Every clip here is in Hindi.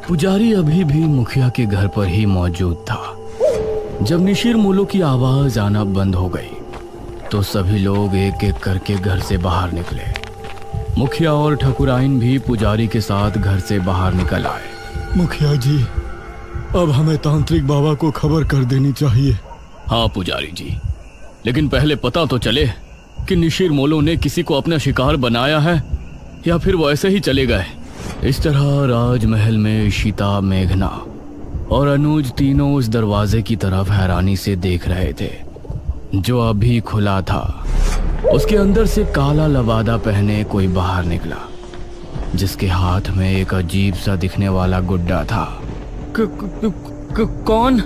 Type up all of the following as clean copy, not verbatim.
पुजारी अभी भी मुखिया के घर पर ही मौजूद था। जब निशिर मोलो की आवाज आना बंद हो गई तो सभी लोग एक एक करके घर से बाहर निकले। मुखिया और ठकुराइन भी पुजारी के साथ घर से बाहर निकल आए। मुखिया जी, अब हमें तांत्रिक बाबा को खबर कर देनी चाहिए। हाँ पुजारी जी, लेकिन पहले पता तो चले कि निशिर मोलो ने किसी को अपना शिकार बनाया है या फिर वो ऐसे ही चले गए। इस तरह राजमहल में इशिता, मेघना और अनुज तीनों उस दरवाजे की तरफ हैरानी से देख रहे थे जो अभी खुला था। उसके अंदर से काला लबादा पहने कोई बाहर निकला जिसके हाथ में एक अजीब सा दिखने वाला गुड्डा था। कौन?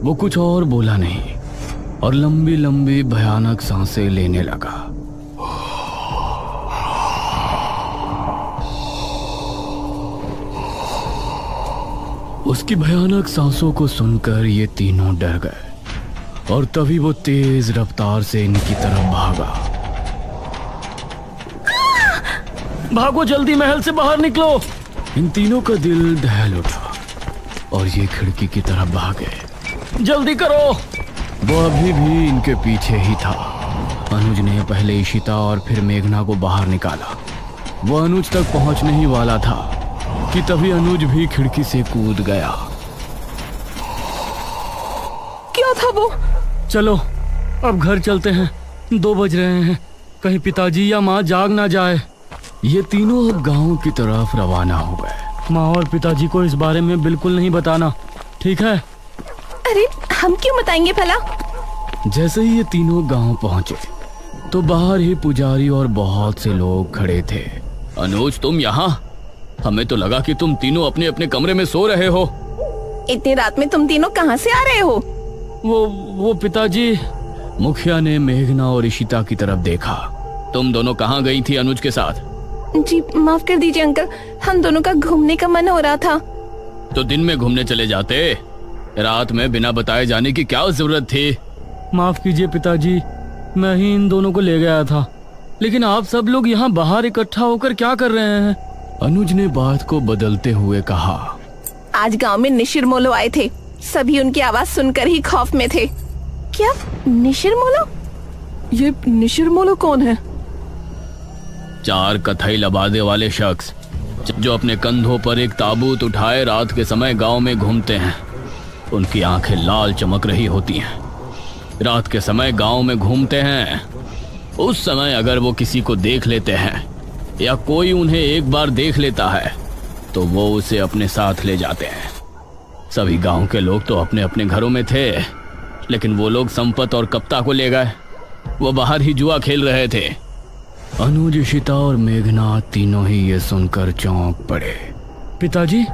वो कुछ और बोला नहीं और लंबी लंबी भयानक सांसें लेने लगा। उसकी भयानक सांसों को सुनकर ये तीनों डर गए और तभी वो तेज रफ्तार से इनकी तरफ भागा। भागो जल्दी, महल से बाहर निकलो। इन तीनों का दिल दहल उठा और ये खिड़की की तरफ भागे। जल्दी करो। वो अभी भी इनके पीछे ही था। अनुज ने पहले इशिता और फिर मेघना को बाहर निकाला। वो अनुज तक पहुंचने ही वाला था कि तभी अनुज भी खिड़की से कूद गया। क्या था वो? चलो अब घर चलते हैं, 2 बज रहे हैं, कहीं पिताजी या माँ जाग ना जाए। ये तीनों अब गांव की तरफ रवाना हो गए। माँ और पिताजी को इस बारे में बिल्कुल नहीं बताना, ठीक है? अरे हम क्यों बताएंगे भला? जैसे ही ये तीनों गांव पहुंचे तो बाहर ही पुजारी और बहुत से लोग खड़े थे। अनुज, तुम यहाँ? हमें तो लगा कि तुम तीनों अपने अपने कमरे में सो रहे हो। इतनी रात में तुम तीनों कहाँ से आ रहे हो? वो पिताजी। मुखिया ने मेघना और इशिता की तरफ देखा। तुम दोनों कहाँ गई थी अनुज के साथ? जी माफ कर दीजिए अंकल, हम दोनों का घूमने का मन हो रहा था। तो दिन में घूमने चले जाते, रात में बिना बताए जाने की क्या जरूरत थी? माफ कीजिए पिताजी, मैं ही इन दोनों को ले गया था, लेकिन आप सब लोग यहाँ बाहर इकट्ठा होकर क्या कर रहे हैं? अनुज ने बात को बदलते हुए कहा। आज गांव में निशिर मोलो आए थे, सभी उनकी आवाज सुनकर ही खौफ में थे। क्या निशिर मोलो? ये निशिर मोलो कौन है? 4 कथई लबादे वाले शख्स जो अपने कंधों पर एक ताबूत उठाए रात के समय गांव में घूमते हैं। उनकी आंखें लाल चमक रही होती हैं। रात के समय गांव में घूमते हैं। उस समय अगर वो किसी को देख लेते हैं या कोई उन्हें एक बार देख लेता है तो वो उसे अपने साथ ले जाते हैं। सभी गांव के लोग तो अपने अपने घरों में थे, लेकिन वो लोग संपत और कप्ता को ले गए। वो बाहर ही जुआ खेल रहे थे। अनुज, इशिता और मेघना तीनों ही ये सुनकर चौंक पड़े। पिताजी,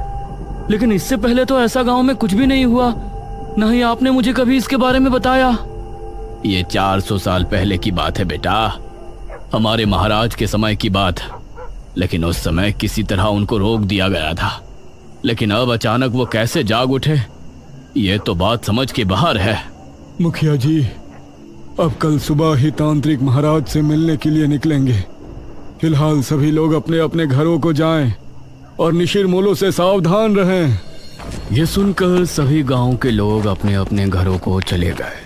लेकिन इससे पहले तो ऐसा गांव में कुछ भी नहीं हुआ, न ही आपने मुझे कभी इसके बारे में बताया। ये 400 साल पहले की बात है बेटा, हमारे महाराज के समय की बात। लेकिन उस समय किसी तरह उनको रोक दिया गया था, लेकिन अब अचानक वो कैसे जाग उठे, ये तो बात समझ के बाहर है। मुखिया जी, अब कल सुबह ही तांत्रिक महाराज से मिलने के लिए निकलेंगे। फिलहाल सभी लोग अपने अपने घरों को जाएं और निशिर मोलो से सावधान रहें। ये सुनकर सभी गांव के लोग अपने अपने घरों को चले गए,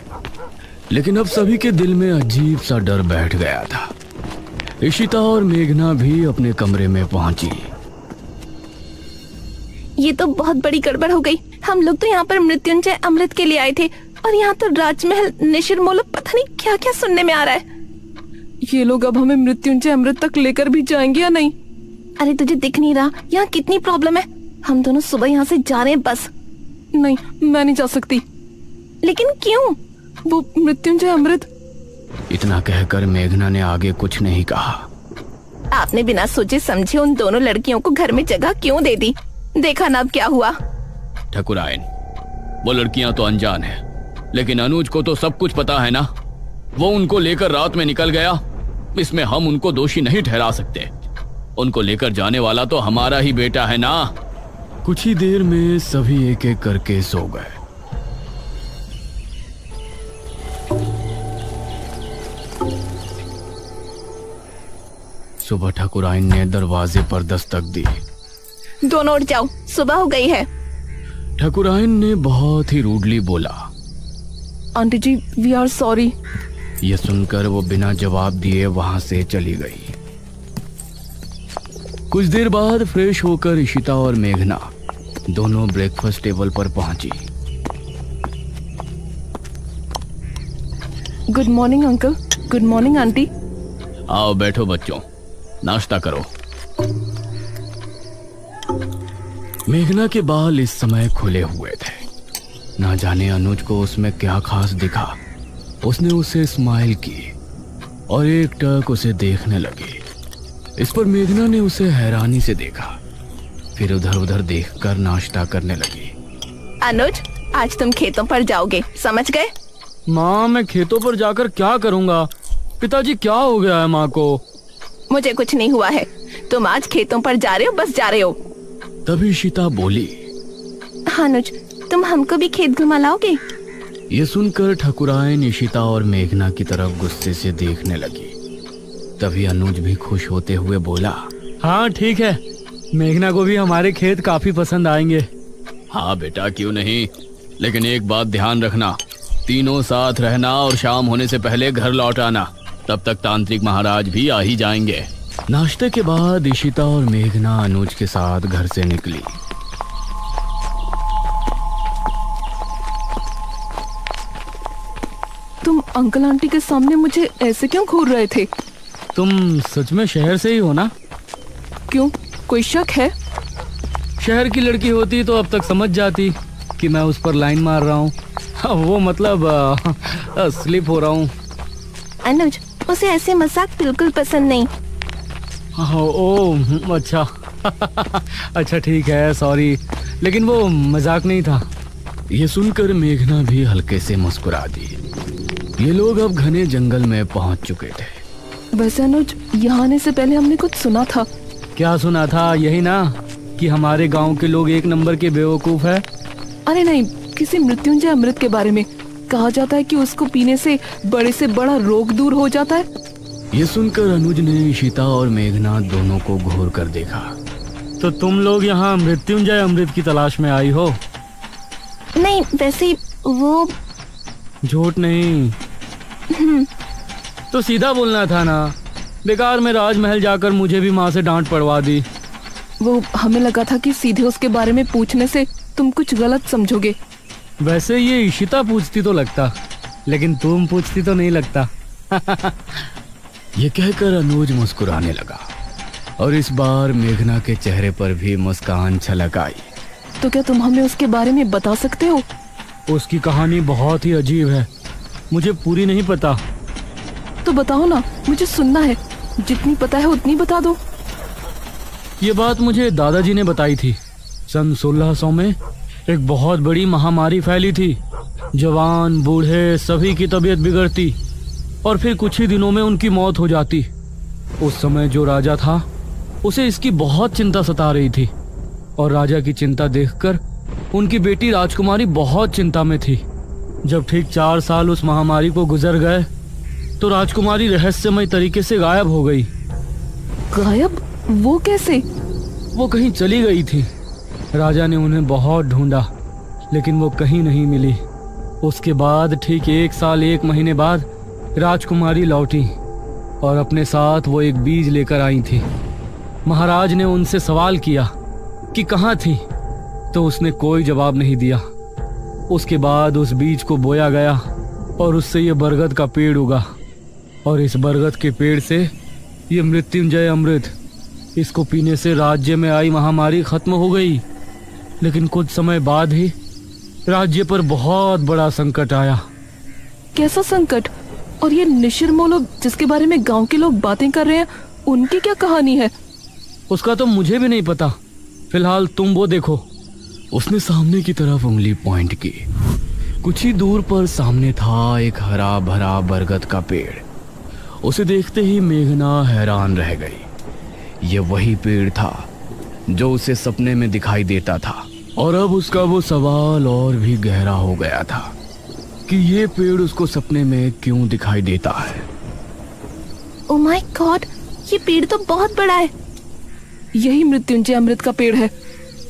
लेकिन अब सभी के दिल में अजीब सा डर बैठ गया था। इशिता और मेघना भी अपने कमरे में पहुंची। ये तो बहुत बड़ी गड़बड़ हो गई। हम लोग तो यहाँ पर मृत्युंजय अमृत के लिए आए थे और यहाँ तो राजमहल निशिर मोलो पता नहीं क्या क्या सुनने में आ रहा है। ये लोग अब हमें मृत्युंजय अमृत तक लेकर भी जाएंगे या नहीं? अरे तुझे दिख नहीं रहा यहाँ कितनी प्रॉब्लम है? हम दोनों सुबह यहाँ से जा रहे हैं बस। नहीं, मैं नहीं जा सकती। लेकिन क्यों? वो मृत्युंजय अमृत। इतना कहकर मेघना ने आगे कुछ नहीं कहा। आपने बिना सोचे समझे उन दोनों लड़कियों को घर में जगह क्यों दे दी? देखा ना अब क्या हुआ। ठकुराइन, वो लड़कियां तो अनजान है, लेकिन अनुज को तो सब कुछ पता है ना। वो उनको लेकर रात में निकल गया, इसमें हम उनको दोषी नहीं ठहरा सकते। उनको लेकर जाने वाला तो हमारा ही बेटा है ना। कुछ ही देर में सभी एक एक करके सो गए। सुबह ठाकुराइन ने दरवाजे पर दस्तक दी। दोनों उठ जाओ, सुबह हो गई है। ठाकुरायन ने बहुत ही रूडली बोला। Aunty ji, we are sorry. यह सुनकर वो बिना जवाब दिए वहां से चली गई। कुछ देर बाद फ्रेश होकर इशिता और मेघना दोनों ब्रेकफास्ट टेबल पर पहुंची। Good morning uncle. Good morning aunty. आओ बैठो बच्चों, नाश्ता करो। मेघना के बाल इस समय खुले हुए थे। ना जाने अनुज को उसमें क्या खास दिखा। उसने उसे स्माइल की और एक टक उसे देखने लगी। इस पर मेघना ने उसे हैरानी से देखा, फिर उधर उधर देखकर नाश्ता करने लगी। अनुज, आज तुम खेतों पर जाओगे, समझ गए? माँ, मैं खेतों पर जाकर क्या करूँगा? पिताजी, क्या हो गया है माँ को? मुझे कुछ नहीं हुआ है। तुम आज खेतों पर जा रहे हो, बस जा रहे हो। तभी इशिता बोली, अनुज, तुम हमको भी खेत घुमा लाओगे? ये सुनकर ठाकुरायन इशिता और मेघना की तरफ गुस्से से देखने लगी। तभी अनुज भी खुश होते हुए बोला, हाँ ठीक है, मेघना को भी हमारे खेत काफी पसंद आएंगे। हाँ बेटा, क्यों नहीं, लेकिन एक बात ध्यान रखना, तीनों साथ रहना और शाम होने से पहले घर लौट आना। तब तक तांत्रिक महाराज भी आ ही जाएंगे। नाश्ते के बाद इशिता और मेघना अनुज के साथ घर से निकली। तुम अंकल आंटी के सामने मुझे ऐसे क्यों घूर रहे थे? तुम सच में शहर से ही हो ना? क्यों, कोई शक है? शहर की लड़की होती तो अब तक समझ जाती कि मैं उस पर लाइन मार रहा हूँ। वो मतलब स्लिप हो रहा हूँ। अनुज, उसे ऐसे मजाक बिल्कुल पसंद नहीं। ओ अच्छा। अच्छा ठीक है, सॉरी, लेकिन वो मजाक नहीं था। ये सुनकर मेघना भी हल्के से मुस्कुरा दी। ये लोग अब घने जंगल में पहुंच चुके थे। वैसे अनुज, यहाँ आने से पहले हमने कुछ सुना था। क्या सुना था? यही ना कि हमारे गांव के लोग एक नंबर के बेवकूफ है। अरे नहीं, किसी मृत्युंजय अमृत के बारे में। कहा जाता है कि उसको पीने से बड़ा रोग दूर हो जाता है। ये सुनकर अनुज ने इशिता और मेघना दोनों को घूर कर देखा। तो तुम लोग यहाँ मृत्युंजय अमृत की तलाश में आई हो? नहीं, वैसे वो झूठ नहीं तो सीधा बोलना था ना। बेकार में राजमहल जाकर मुझे भी माँ से डांट पड़वा दी। वो हमें लगा था कि सीधे उसके बारे में पूछने से तुम कुछ गलत समझोगे। वैसे ये इशिता पूछती तो लगता, लेकिन तुम पूछती तो नहीं लगता। ये कहकर अनुज मुस्कुराने लगा और इस बार मेघना के चेहरे पर भी मुस्कान छलक आई। तो क्या तुम हमें उसके बारे में बता सकते हो? उसकी कहानी बहुत ही अजीब है, मुझे पूरी नहीं पता। तो बताओ ना, मुझे सुनना है। जितनी पता है उतनी बता दो। ये बात मुझे दादाजी ने बताई थी। सन 1600 में एक बहुत बड़ी महामारी फैली थी। जवान बूढ़े सभी की तबीयत बिगड़ती और फिर कुछ ही दिनों में उनकी मौत हो जाती। उस समय जो राजा था उसे इसकी बहुत चिंता सता रही थी और राजा की चिंता देखकर उनकी बेटी राजकुमारी बहुत चिंता में थी। जब ठीक 4 साल उस महामारी को गुजर गए तो राजकुमारी रहस्यमय तरीके से गायब हो गई। गायब? वो कैसे? वो कहीं चली गई थी। राजा ने उन्हें बहुत ढूंढा लेकिन वो कहीं नहीं मिली। उसके बाद ठीक 1 साल 1 महीने बाद राजकुमारी लौटी और अपने साथ वो एक बीज लेकर आई थी। महाराज ने उनसे सवाल किया कि कहाँ थी, तो उसने कोई जवाब नहीं दिया। उसके बाद उस बीज को बोया गया और उससे ये बरगद का पेड़ उगा और इस बरगद के पेड़ से ये मृत्युंजय अमृत, इसको पीने से राज्य में आई महामारी खत्म हो गई। लेकिन कुछ समय बाद ही राज्य पर बहुत बड़ा संकट आया। कैसा संकट? और ये निशिरमोलो जिसके बारे में गांव के लोग बातें कर रहे हैं, उनकी क्या कहानी है? उसका तो मुझे भी नहीं पता। फिलहाल तुम वो देखो। उसने सामने की तरफ उंगली पॉइंट की। कुछ ही दूर पर सामने था एक हरा भरा बरगद का पेड़। उसे देखते ही मेघना हैरान रह गई। ये वही पेड़ था जो उसे सपने में दिखाई देता था और अब उसका वो सवाल और भी गहरा हो गया था कि ये पेड़ उसको सपने में क्यों दिखाई देता है। ओह माय गॉड, ये पेड़ तो बहुत बड़ा है। यही मृत्युंजय अमृत का पेड़ है।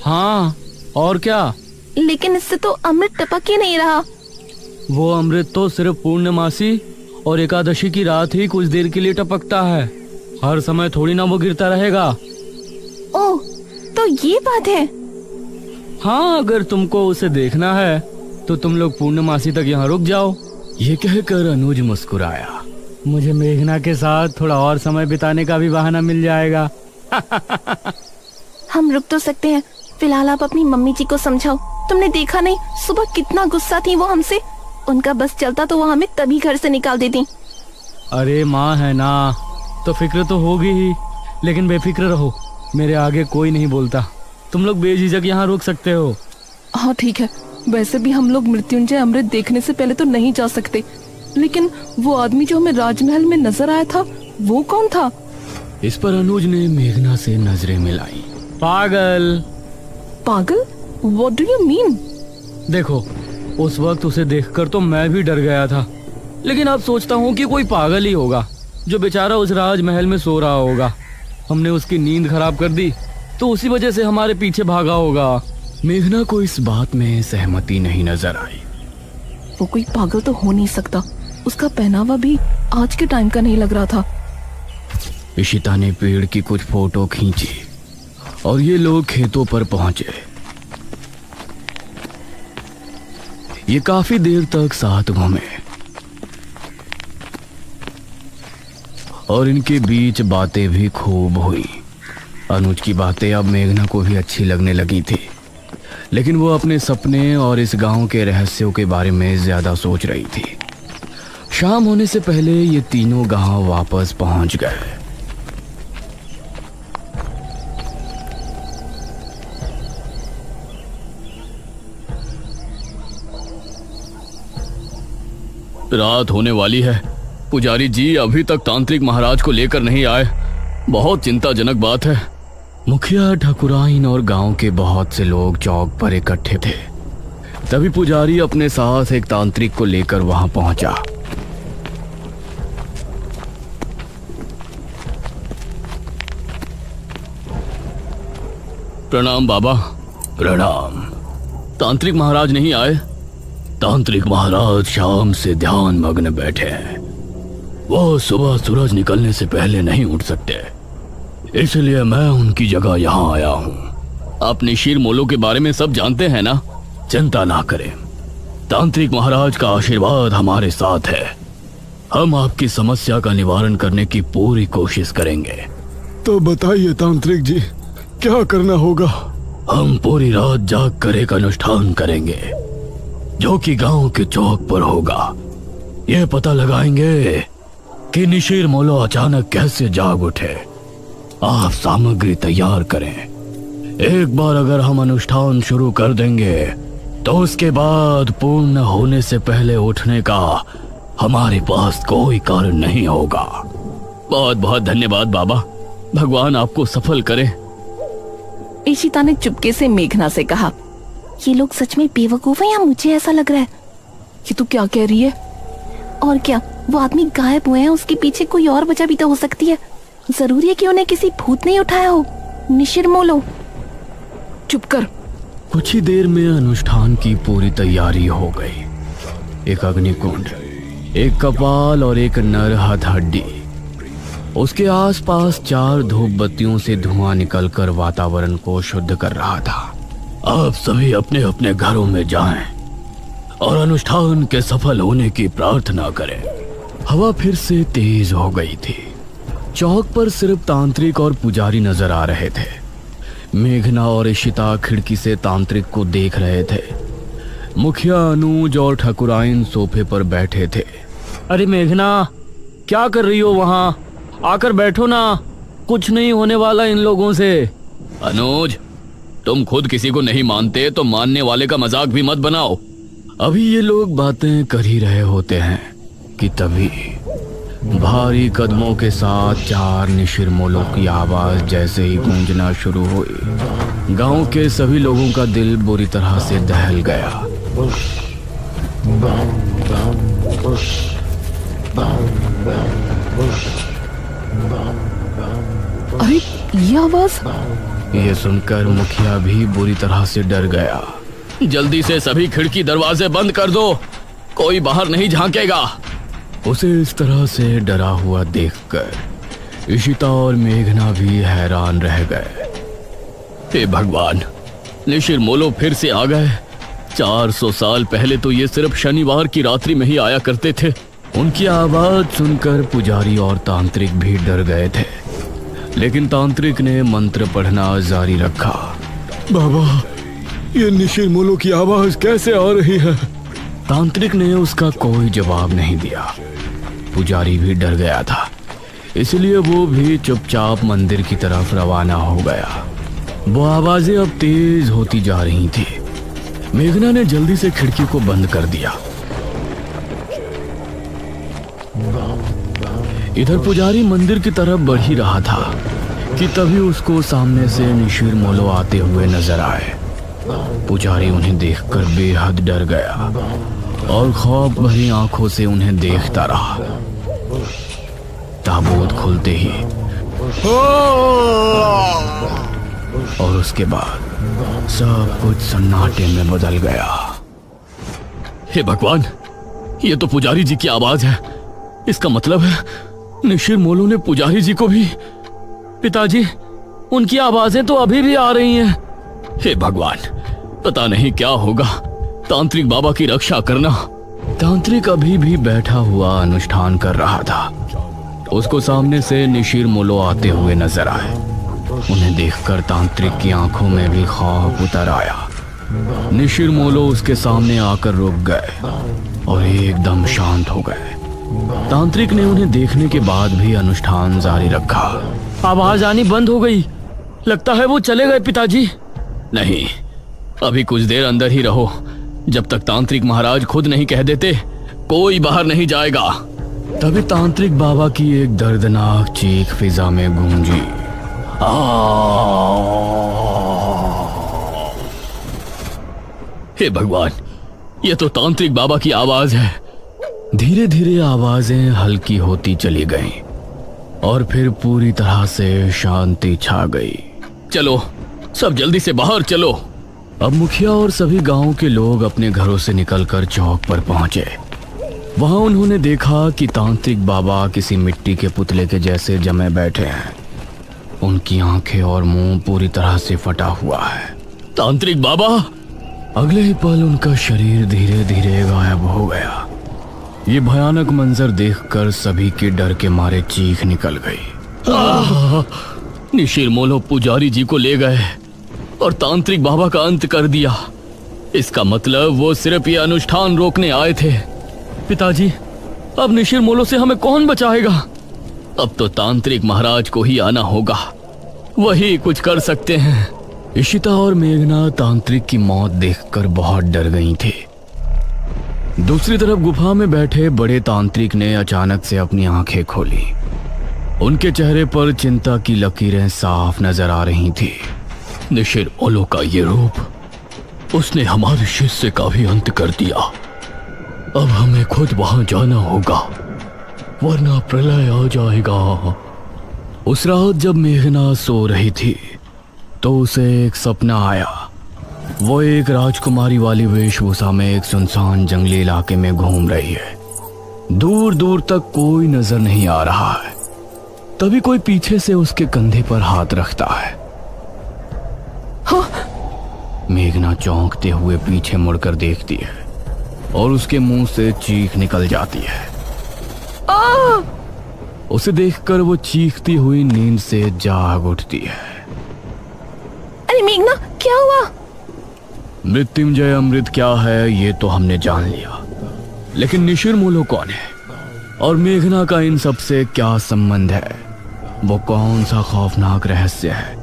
हाँ, और क्या? लेकिन इससे तो अमृत टपक ही नहीं रहा। वो अमृत तो सिर्फ पूर्णमासी और एकादशी की रात ही कुछ देर के लिए टपकता है। हर समय थोड़ी ना वो गिरता रहेगा। ओह, तो ये बात है। हाँ, अगर तुमको उसे देखना है तो तुम लोग पूर्णमासी तक यहाँ रुक जाओ। ये कहकर अनुज मुस्कुराया। मुझे मेघना के साथ थोड़ा और समय बिताने का भी बहाना मिल जाएगा। हम रुक तो सकते हैं, फिलहाल आप अपनी मम्मी जी को समझाओ। तुमने देखा नहीं सुबह कितना गुस्सा थी वो हमसे। उनका बस चलता तो वो हमें तभी घर से निकाल देती। अरे माँ है ना, तो फिक्र तो होगी ही, लेकिन बेफिक्र रहो, मेरे आगे कोई नहीं बोलता। तुम लोग बेझिझक यहाँ रुक सकते हो। हाँ ठीक है, वैसे भी हम लोग मृत्युंजय अमृत देखने से पहले तो नहीं जा सकते, लेकिन वो आदमी जो हमें राजमहल में नजर आया था वो कौन था? इस पर अनुज ने मेघना से नजरें मिलाई। पागल। पागल? What do you mean? देखो, उस वक्त उसे देखकर तो मैं भी डर गया था, लेकिन अब सोचता हूँ कि कोई पागल ही होगा जो बेचारा उस राजमहल में सो रहा होगा। हमने उसकी नींद खराब कर दी तो उसी वजह से हमारे पीछे भागा होगा। मेघना को इस बात में सहमति नहीं नजर आई। वो कोई पागल तो हो नहीं सकता, उसका पहनावा भी आज के टाइम का नहीं लग रहा था। इशिता ने पेड़ की कुछ फोटो खींची और ये लोग खेतों पर पहुंचे। ये काफी देर तक साथ घूमे और इनके बीच बातें भी खूब हुई। अनुज की बातें अब मेघना को भी अच्छी लगने लगी थी, लेकिन वो अपने सपने और इस गांव के रहस्यों के बारे में ज्यादा सोच रही थी। शाम होने से पहले ये तीनों गांव वापस पहुंच गए। रात होने वाली है। पुजारी जी अभी तक तांत्रिक महाराज को लेकर नहीं आए। बहुत चिंताजनक बात है। मुखिया, ठाकुराइन और गांव के बहुत से लोग चौक पर इकट्ठे थे। तभी पुजारी अपने साथ एक तांत्रिक को लेकर वहां पहुंचा। प्रणाम बाबा। प्रणाम। तांत्रिक महाराज नहीं आए? तांत्रिक महाराज शाम से ध्यान मग्न बैठे हैं। वो सुबह सूरज निकलने से पहले नहीं उठ सकते, इसलिए मैं उनकी जगह यहाँ आया हूँ। आप निशिर मोलो के बारे में सब जानते हैं ना? चिंता ना करें, तांत्रिक महाराज का आशीर्वाद हमारे साथ है। हम आपकी समस्या का निवारण करने की पूरी कोशिश करेंगे। तो बताइए तांत्रिक जी, क्या करना होगा? हम पूरी रात जाग कर एक अनुष्ठान करेंगे जो कि गांव के चौक पर होगा। ये पता लगाएंगे कि निशिर मोलो अचानक कैसे जाग उठे। आप सामग्री तैयार करें। एक बार अगर हम अनुष्ठान शुरू कर देंगे तो उसके बाद पूर्ण होने से पहले उठने का हमारे पास कोई कारण नहीं होगा। बहुत बहुत धन्यवाद बाबा, भगवान आपको सफल करे। इशिता ने चुपके से मेघना से कहा, ये लोग सच में बेवकूफ हैं या मुझे ऐसा लग रहा है? ये तू क्या कह रही है? और क्या, वो आदमी गायब हुए हैं, उसके पीछे कोई और वजह भी तो हो सकती है। जरूरी है कि उन्हें किसी भूत ने उठाया हो। निशिर मोलो, चुप कर। कुछ ही देर में अनुष्ठान की पूरी तैयारी हो गई। एक अग्निकुंड, एक कपाल और एक नर हथहड्डी। उसके आसपास 4 धूप बत्तियों से धुआं निकलकर वातावरण को शुद्ध कर रहा था। आप सभी अपने अपने घरों में जाएं और अनुष्ठान के सफल होने की प्रार्थना करें। हवा फिर से तेज हो गई थी। चौक पर सिर्फ तांत्रिक और पुजारी नजर आ रहे थे। मेघना और इशिता खिड़की से तांत्रिक को देख रहे थे। मुखिया, अनुज और ठाकुराइन सोफे पर बैठे थे। अरे मेघना, क्या कर रही हो वहाँ? आकर बैठो ना, कुछ नहीं होने वाला इन लोगों से। अनुज, तुम खुद किसी को नहीं मानते तो मानने वाले का मजाक भी मत बनाओ। अभी ये लोग बातें कर ही रहे होते हैं कि तभी भारी कदमों के साथ 4 निशिर मोलों की आवाज जैसे ही गूंजना शुरू हुई, गांव के सभी लोगों का दिल बुरी तरह से दहल गया। अरे ये आवाज ये सुनकर मुखिया भी बुरी तरह से डर गया। जल्दी से सभी खिड़की दरवाजे बंद कर दो, कोई बाहर नहीं झांकेगा। उसे इस तरह से डरा हुआ देखकर इशिता और मेघना भी हैरान रह गए। हे भगवान, निशिर मोलो फिर से आ गए। 400 साल पहले तो ये सिर्फ शनिवार की रात्रि में ही आया करते थे। उनकी आवाज सुनकर पुजारी और तांत्रिक भी डर गए थे, लेकिन तांत्रिक ने मंत्र पढ़ना जारी रखा। बाबा, ये निशिर मोलो की आवाज कैसे आ रही है? तांत्रिक ने उसका कोई जवाब नहीं दिया। पुजारी भी डर गया था, इसलिए वो भी चुपचाप मंदिर की तरफ रवाना हो गया। वो आवाजें अब तेज होती जा रही थी। मेघना ने जल्दी से खिड़की को बंद कर दिया। इधर पुजारी मंदिर की तरफ बढ़ ही रहा था कि तभी उसको सामने से निशिर मोलो आते हुए नजर आए। पुजारी उन्हें देखकर बेहद डर गया और खौफ भरी आंखों से उन्हें देखता रहा। ताबूत खुलते ही और उसके बाद सब कुछ सन्नाटे में बदल गया। हे भगवान, ये तो पुजारी जी की आवाज है। इसका मतलब है निशिर मोलो ने पुजारी जी को भी। पिताजी, उनकी आवाजें तो अभी भी आ रही हैं। हे भगवान, पता नहीं क्या होगा। तांत्रिक बाबा की रक्षा करना। तांत्रिक अभी भी बैठा हुआ अनुष्ठान कर रहा था। उसको सामने से निशिर मोलो आते हुए नजर आए। उन्हें देखकर तांत्रिक की आंखों में भी खौफ उतर आया। निशिर मोलो उसके सामने आकर रुक गए और एकदम शांत हो गए। तांत्रिक ने उन्हें देखने के बाद भी अनुष्ठान जारी रखा। आवाज आनी बंद हो गई। लगता है वो चले गए पिताजी। नहीं, अभी कुछ देर अंदर ही रहो। जब तक तांत्रिक महाराज खुद नहीं कह देते, कोई बाहर नहीं जाएगा। तभी तांत्रिक बाबा की एक दर्दनाक चीख फिजा में गूंजी। हे भगवान, ये तो तांत्रिक बाबा की आवाज है। धीरे धीरे आवाजें हल्की होती चली गईं और फिर पूरी तरह से शांति छा गई। चलो, सब जल्दी से बाहर चलो। अब मुखिया और सभी गांव के लोग अपने घरों से निकलकर चौक पर पहुंचे। वहां उन्होंने देखा कि तांत्रिक बाबा किसी मिट्टी के पुतले के जैसे जमे बैठे हैं। उनकी आंखें और मुंह पूरी तरह से फटा हुआ है। तांत्रिक बाबा! अगले ही पल उनका शरीर धीरे धीरे गायब हो गया। ये भयानक मंजर देखकर सभी के डर के मारे चीख निकल गई। निशिर मोलो पुजारी जी को ले गए और तांत्रिक बाबा का अंत कर दिया। इसका मतलब वो सिर्फ ये अनुष्ठान रोकने आए थे। पिताजी, अब निशिर मोलो से हमें कौन बचाएगा? अब तो तांत्रिक महाराज को ही आना होगा, वही कुछ कर सकते हैं। इशिता और मेघना तांत्रिक की मौत देखकर बहुत डर गई थी। दूसरी तरफ गुफा में बैठे बड़े तांत्रिक ने अचानक से अपनी आंखें खोली। उनके चेहरे पर चिंता की लकीरें साफ नजर आ रही थी। निशिर मोलो का ये रूप, उसने हमारे शिष्य का भी अंत कर दिया। अब हमें खुद वहां जाना होगा, वरना प्रलय आ जाएगा। उस रात जब मेघना सो रही थी तो उसे एक सपना आया। वो एक राजकुमारी वाली वेशभूषा में एक सुनसान जंगली इलाके में घूम रही है। दूर दूर तक कोई नजर नहीं आ रहा है। तभी कोई पीछे से उसके कंधे पर हाथ रखता है। हाँ? मेघना चौंकते हुए पीछे मुड़कर देखती है और उसके मुंह से चीख निकल जाती है। उसे देखकर वो चीखती हुई नींद से जाग उठती है। अरे मेघना, क्या हुआ? मृत्युंजय अमृत क्या है ये तो हमने जान लिया, लेकिन निशिर मोलो कौन है और मेघना का इन सब से क्या संबंध है? वो कौन सा खौफनाक रहस्य है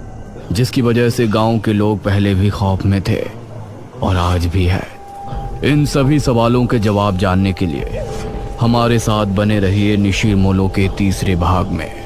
जिसकी वजह से गांव के लोग पहले भी खौफ में थे और आज भी है? इन सभी सवालों के जवाब जानने के लिए हमारे साथ बने रहिए निशिर मोलो के तीसरे भाग में।